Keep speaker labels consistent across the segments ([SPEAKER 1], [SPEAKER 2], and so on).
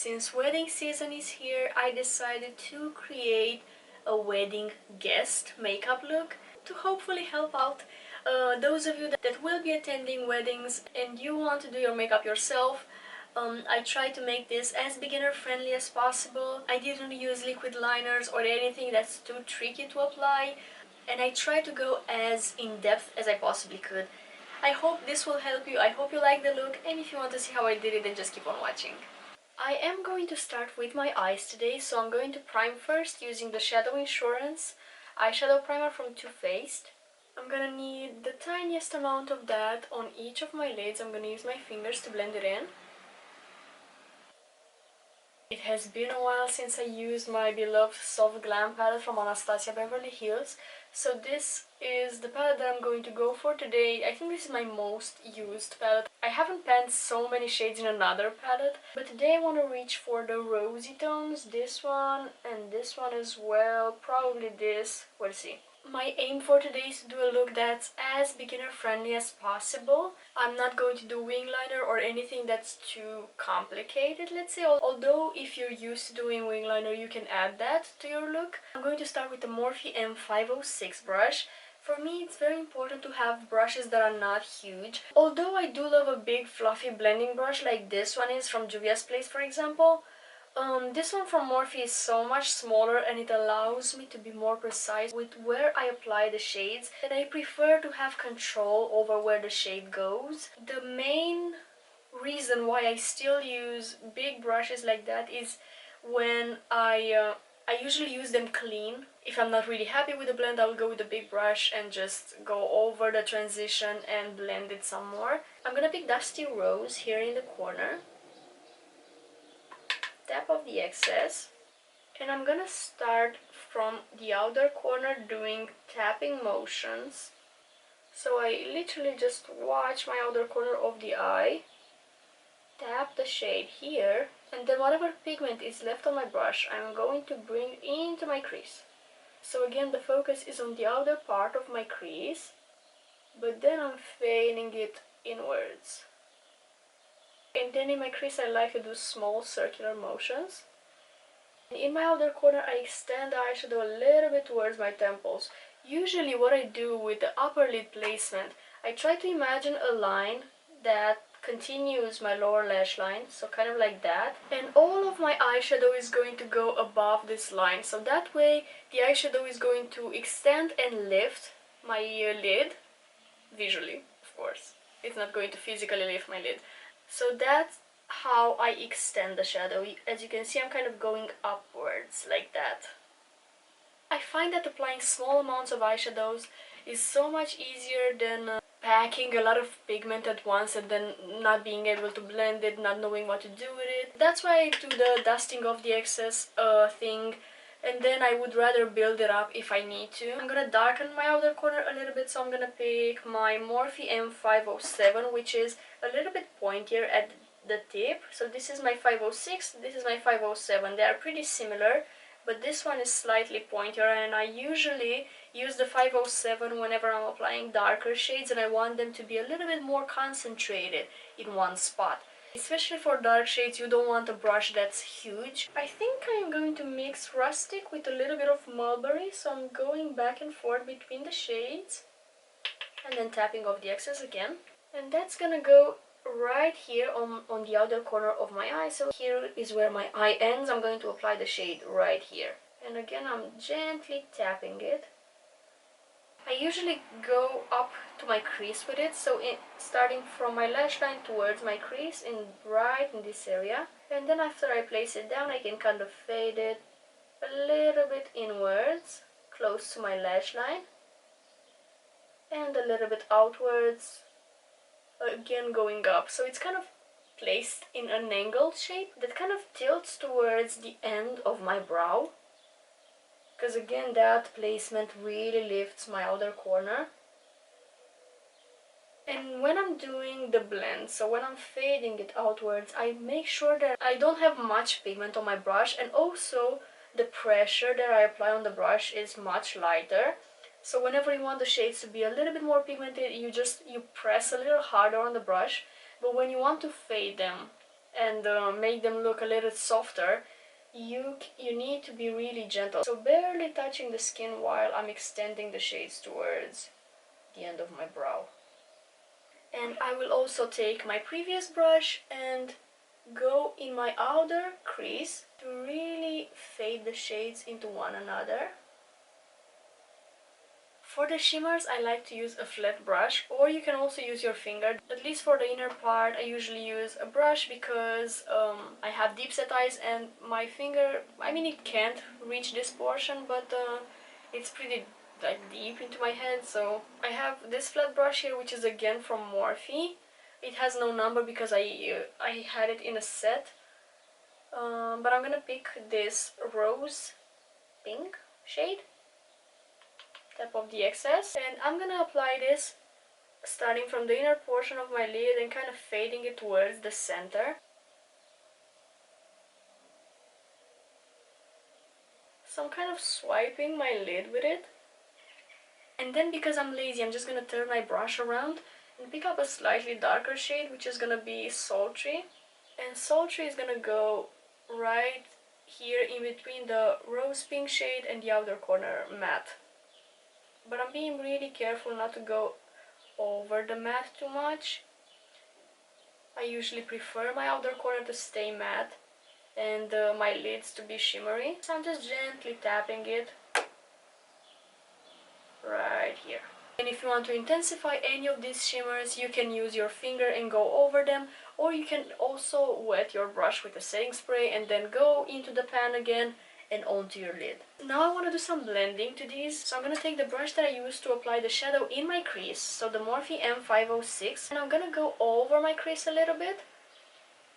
[SPEAKER 1] Since wedding season is here, I decided to create a wedding guest makeup look to hopefully help out those of you that will be attending weddings and you want to do your makeup yourself. I tried to make this as beginner friendly as possible. I didn't use liquid liners or anything that's too tricky to apply, and I tried to go as in-depth as I possibly could. I hope this will help you. I hope you like the look, and if you want to see how I did it, then just keep on watching. I am going to start with my eyes today, so I'm going to prime first using the Shadow Insurance eyeshadow primer from Too Faced. I'm gonna need the tiniest amount of that on each of my lids. I'm gonna use my fingers to blend it in. It has been a while since I used my beloved Soft Glam palette from Anastasia Beverly Hills, so this is the palette that I'm going to go for today. I think this is my most used palette. I haven't panned so many shades in another palette, but today I want to reach for the rosy tones, this one and this one as well, probably this, we'll see. My aim for today is to do a look that's as beginner friendly as possible. I'm not going to do wing liner or anything that's too complicated, let's say, although if you're used to doing wing liner you can add that to your look. I'm going to start with the Morphe M506 brush. For me it's very important to have brushes that are not huge. Although I do love a big fluffy blending brush like this one is from Juvia's Place, for example, this one from Morphe is so much smaller and it allows me to be more precise with where I apply the shades, and I prefer to have control over where the shade goes. The main reason why I still use big brushes like that is when I usually use them clean. If I'm not really happy with the blend, I will go with the big brush and just go over the transition and blend it some more. I'm gonna pick Dusty Rose here in the corner. Tap off the excess, and I'm gonna start from the outer corner doing tapping motions. So I literally just watch my outer corner of the eye, tap the shade here, and then whatever pigment is left on my brush I'm going to bring into my crease. So again, the focus is on the outer part of my crease, but then I'm fading it inwards. And then in my crease I like to do small circular motions. In my outer corner I extend the eyeshadow a little bit towards my temples. Usually what I do with the upper lid placement, I try to imagine a line that continues my lower lash line, so kind of like that. And all of my eyeshadow is going to go above this line, so that way the eyeshadow is going to extend and lift my lid, visually of course. It's not going to physically lift my lid. So that's how I extend the shadow. As you can see, I'm kind of going upwards like that. I find that applying small amounts of eyeshadows is so much easier than packing a lot of pigment at once and then not being able to blend it, not knowing what to do with it. That's why I do the dusting of the excess thing, and then I would rather build it up if I need to. I'm gonna darken my outer corner a little bit, so I'm gonna pick my Morphe M507, which is a little bit pointier at the tip. So this is my 506, this is my 507. They are pretty similar, but this one is slightly pointier, and I usually use the 507 whenever I'm applying darker shades and I want them to be a little bit more concentrated in one spot. Especially for dark shades, you don't want a brush that's huge. I think I'm going to mix Rustic with a little bit of Mulberry, so I'm going back and forth between the shades and then tapping off the excess again. And that's gonna go right here on the outer corner of my eye. So here is where my eye ends. I'm going to apply the shade right here. And again, I'm gently tapping it. I usually go up to my crease with it, so starting from my lash line towards my crease, right in this area, and then after I place it down I can kind of fade it a little bit inwards, close to my lash line, and a little bit outwards, again going up. So it's kind of placed in an angled shape that kind of tilts towards the end of my brow, because again that placement really lifts my outer corner. And when I'm doing the blend, so when I'm fading it outwards, I make sure that I don't have much pigment on my brush, and also the pressure that I apply on the brush is much lighter. So whenever you want the shades to be a little bit more pigmented, you press a little harder on the brush, but when you want to fade them, and make them look a little softer, you need to be really gentle. So barely touching the skin while I'm extending the shades towards the end of my brow. And I will also take my previous brush and go in my outer crease to really fade the shades into one another. For the shimmers, I like to use a flat brush, or you can also use your finger. At least for the inner part, I usually use a brush because I have deep set eyes and my finger, I mean, it can't reach this portion, but it's pretty like deep into my head. So I have this flat brush here, which is again from Morphe. It has no number because I had it in a set, but I'm gonna pick this rose pink shade. Tap off the excess, and I'm gonna apply this starting from the inner portion of my lid and kind of fading it towards the center. So I'm kind of swiping my lid with it, and then because I'm lazy, I'm just gonna turn my brush around and pick up a slightly darker shade, which is gonna be Sultry. And Sultry is gonna go right here in between the rose pink shade and the outer corner matte. But I'm being really careful not to go over the matte too much. I usually prefer my outer corner to stay matte and my lids to be shimmery. So I'm just gently tapping it right here. And if you want to intensify any of these shimmers, you can use your finger and go over them, or you can also wet your brush with a setting spray and then go into the pan again and onto your lid. Now I want to do some blending to these, so I'm going to take the brush that I used to apply the shadow in my crease, so the Morphe M506, and I'm going to go over my crease a little bit,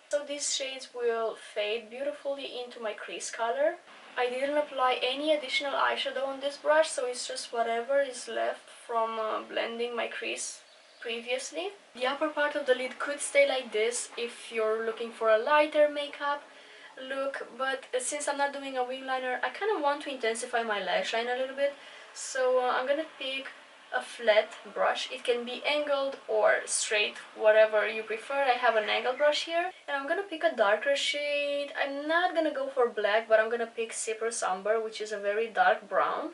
[SPEAKER 1] so these shades will fade beautifully into my crease color. I didn't apply any additional eyeshadow on this brush, so it's just whatever is left from blending my crease previously. The upper part of the lid could stay like this if you're looking for a lighter makeup look, but since I'm not doing a wing liner, I kind of want to intensify my lash line a little bit, so I'm gonna pick a flat brush. It can be angled or straight, whatever you prefer. I have an angled brush here, and I'm gonna pick a darker shade. I'm not gonna go for black, but I'm gonna pick Cypress Umber, which is a very dark brown.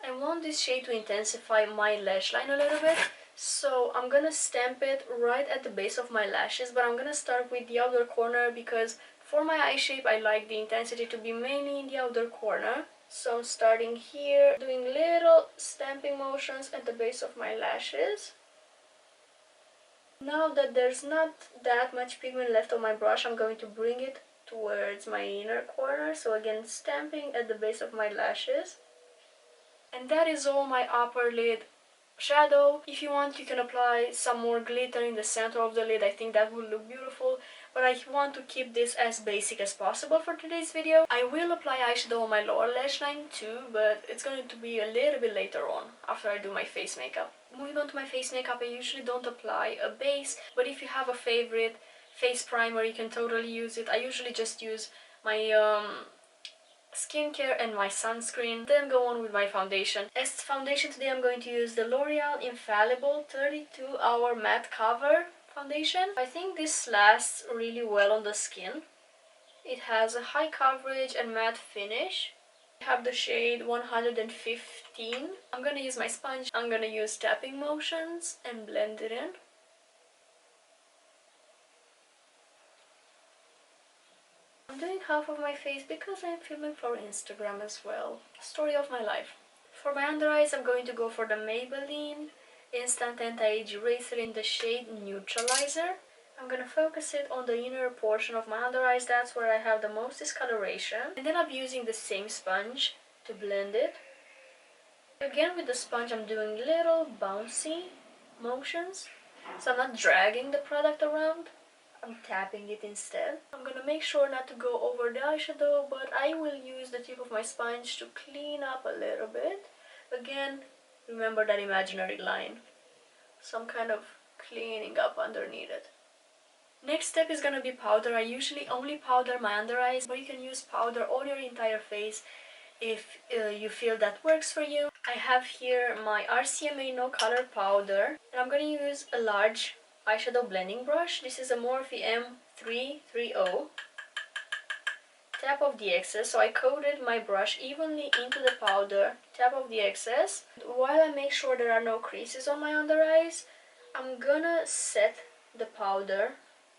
[SPEAKER 1] I want this shade to intensify my lash line a little bit, so I'm gonna stamp it right at the base of my lashes, but I'm gonna start with the outer corner because for my eye shape I like the intensity to be mainly in the outer corner. So I'm starting here, doing little stamping motions at the base of my lashes. Now that there's not that much pigment left on my brush, I'm going to bring it towards my inner corner, so again stamping at the base of my lashes. And that is all my upper lid shadow. If you want, you can apply some more glitter in the center of the lid. I think that will look beautiful, but I want to keep this as basic as possible for today's video. I will apply eyeshadow on my lower lash line too, but it's going to be a little bit later on after I do my face makeup. Moving on to my face makeup, I usually don't apply a base, but if you have a favorite face primer, you can totally use it. I usually just use my skincare and my sunscreen, then go on with my foundation. As foundation today, I'm going to use the L'Oreal Infallible 32 Hour Matte Cover foundation. I think this lasts really well on the skin. It has a high coverage and matte finish. I have the shade 115. I'm gonna use my sponge. I'm gonna use tapping motions and blend it in. I'm doing half of my face because I'm filming for Instagram as well. Story of my life. For my under eyes, I'm going to go for the Maybelline Instant Anti-Age Eraser in the shade Neutralizer. I'm gonna focus it on the inner portion of my under eyes. That's where I have the most discoloration. And then I'm using the same sponge to blend it. Again, with the sponge, I'm doing little bouncy motions. So I'm not dragging the product around. I'm tapping it instead. I'm gonna make sure not to go over the eyeshadow, but I will use the tip of my sponge to clean up a little bit. Again, remember that imaginary line. Some kind of cleaning up underneath it. Next step is gonna be powder. I usually only powder my under eyes, but you can use powder on your entire face if you feel that works for you. I have here my RCMA No Color powder, and I'm gonna use a large eyeshadow blending brush. This is a Morphe 330. Tap off the excess. So I coated my brush evenly into the powder. Tap off the excess. While I make sure there are no creases on my under eyes, I'm gonna set the powder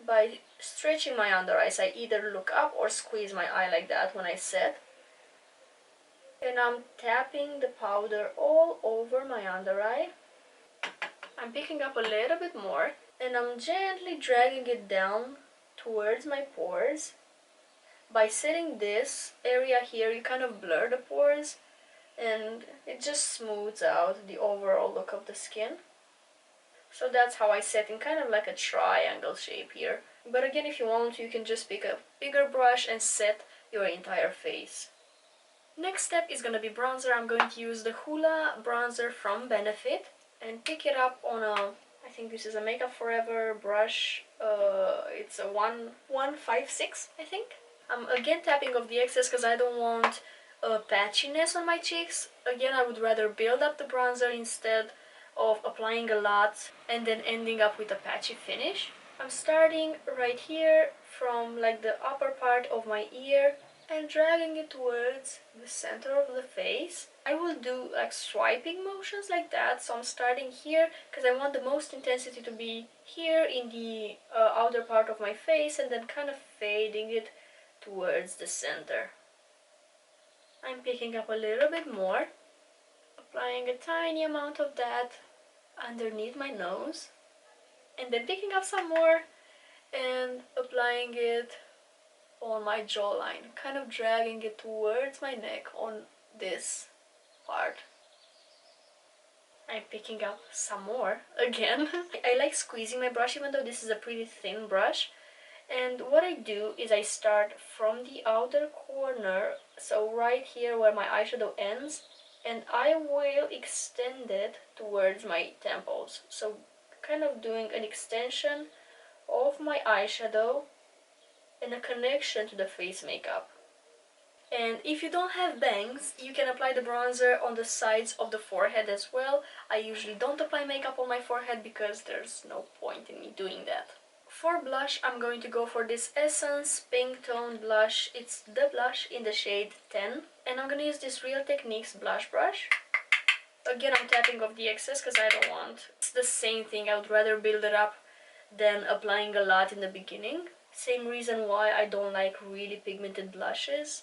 [SPEAKER 1] by stretching my under eyes. I either look up or squeeze my eye like that when I set. And I'm tapping the powder all over my under eye. I'm picking up a little bit more and I'm gently dragging it down towards my pores. By setting this area here, you kind of blur the pores and it just smooths out the overall look of the skin. So that's how I set in kind of like a triangle shape here. But again, if you want to, you can just pick a bigger brush and set your entire face. Next step is going to be bronzer. I'm going to use the Hoola bronzer from Benefit and pick it up on a, I think this is a Makeup Forever brush. It's a 156, I think. I'm again tapping off the excess because I don't want patchiness on my cheeks. Again, I would rather build up the bronzer instead of applying a lot and then ending up with a patchy finish. I'm starting right here from like the upper part of my ear and dragging it towards the center of the face. I will do like swiping motions like that. So I'm starting here because I want the most intensity to be here in the outer part of my face and then kind of fading it towards the center. I'm picking up a little bit more, applying a tiny amount of that underneath my nose, and then picking up some more and applying it on my jawline, kind of dragging it towards my neck on this part. I'm picking up some more again. I like squeezing my brush even though this is a pretty thin brush. And what I do is I start from the outer corner, so right here where my eyeshadow ends, and I will extend it towards my temples. So kind of doing an extension of my eyeshadow and a connection to the face makeup. And if you don't have bangs, you can apply the bronzer on the sides of the forehead as well. I usually don't apply makeup on my forehead because there's no point in me doing that. For blush, I'm going to go for this Essence Pink Tone blush. It's the blush in the shade 10. And I'm going to use this Real Techniques blush brush. Again, I'm tapping off the excess because I don't want. It's the same thing. I would rather build it up than applying a lot in the beginning. Same reason why I don't like really pigmented blushes.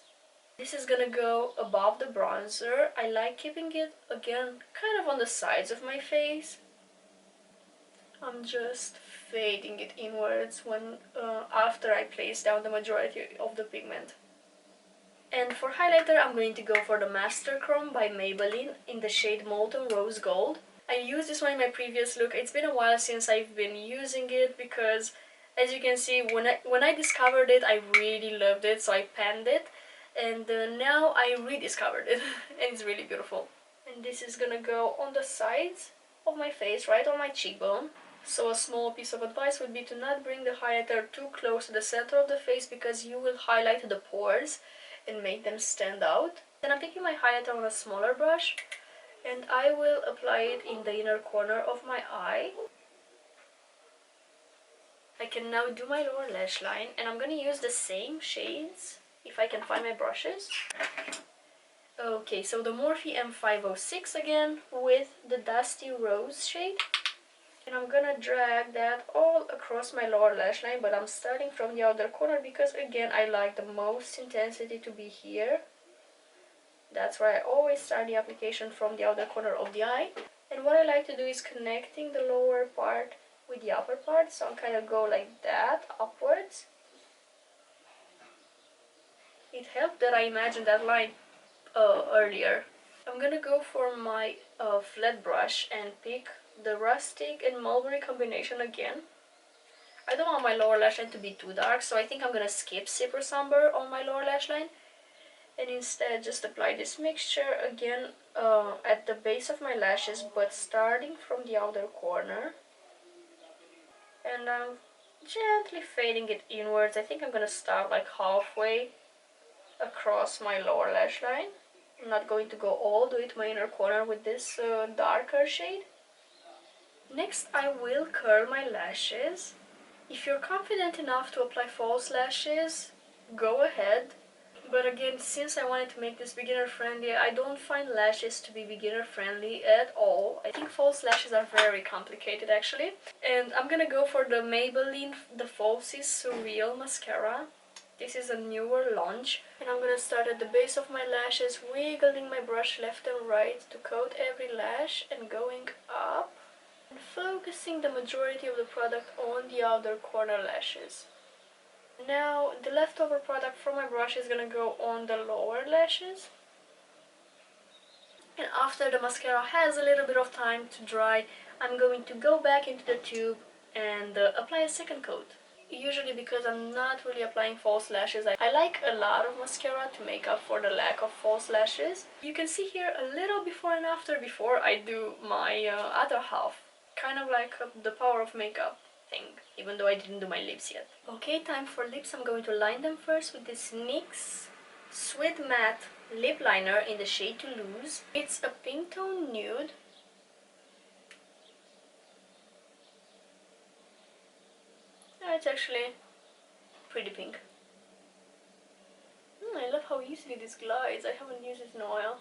[SPEAKER 1] This is going to go above the bronzer. I like keeping it, again, kind of on the sides of my face. I'm just fading it inwards when after I place down the majority of the pigment. And for highlighter, I'm going to go for the Masterchrome by Maybelline in the shade Molten Rose Gold. I used this one in my previous look. It's been a while since I've been using it because, as you can see, when I discovered it, I really loved it, so I panned it. And now I rediscovered it, and it's really beautiful. And this is gonna go on the sides of my face, right on my cheekbone. So a small piece of advice would be to not bring the highlighter too close to the center of the face because you will highlight the pores and make them stand out. Then I'm taking my highlighter on a smaller brush and I will apply it in the inner corner of my eye. I can now do my lower lash line and I'm going to use the same shades if I can find my brushes. Okay, so the Morphe M506 again with the Dusty Rose shade. And I'm gonna drag that all across my lower lash line, but I'm starting from the outer corner because again I like the most intensity to be here. That's why I always start the application from the outer corner of the eye. And what I like to do is connecting the lower part with the upper part, so I'll kind of go like that, upwards. It helped that I imagined that line earlier. I'm gonna go for my flat brush and pick the rustic and mulberry combination again. I don't want my lower lash line to be too dark, so I think I'm gonna skip Super Somber on my lower lash line and instead just apply this mixture again at the base of my lashes, but starting from the outer corner. And I'm gently fading it inwards. I think I'm gonna start like halfway across my lower lash line. I'm not going to go all the way to my inner corner with this darker shade. Next, I will curl my lashes. If you're confident enough to apply false lashes, go ahead. But again, since I wanted to make this beginner friendly, I don't find lashes to be beginner friendly at all. I think false lashes are very complicated actually. And I'm gonna go for the Maybelline, the Falsies Surreal Mascara. This is a newer launch. And I'm gonna start at the base of my lashes, wiggling my brush left and right to coat every lash and going up. And focusing the majority of the product on the outer corner lashes. Now the leftover product from my brush is gonna go on the lower lashes. And after the mascara has a little bit of time to dry, I'm going to go back into the tube and apply a second coat. Usually because I'm not really applying false lashes, I like a lot of mascara to make up for the lack of false lashes. You can see here a little before and after before I do my other half. Kind of like the power of makeup thing, even though I didn't do my lips yet. Okay, time for lips. I'm going to line them first with this NYX Suede Matte Lip Liner in the shade Toulouse. It's a pink tone nude. It's actually pretty pink. I love how easily this glides. I haven't used it in a while.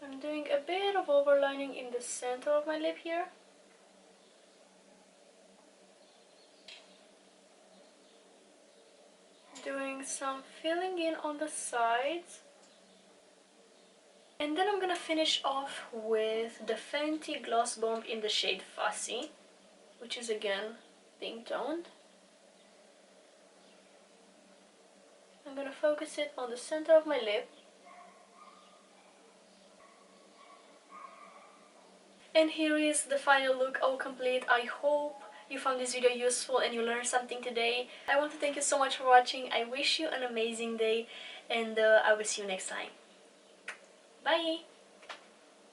[SPEAKER 1] I'm doing a bit of overlining in the center of my lip here. Doing some filling in on the sides. And then I'm gonna finish off with the Fenty Gloss Bomb in the shade Fussy, which is again pink toned. I'm gonna focus it on the center of my lip. And here is the final look all complete. I hope you found this video useful and you learned something today. I want to thank you so much for watching. I wish you an amazing day and I will see you next time. Bye!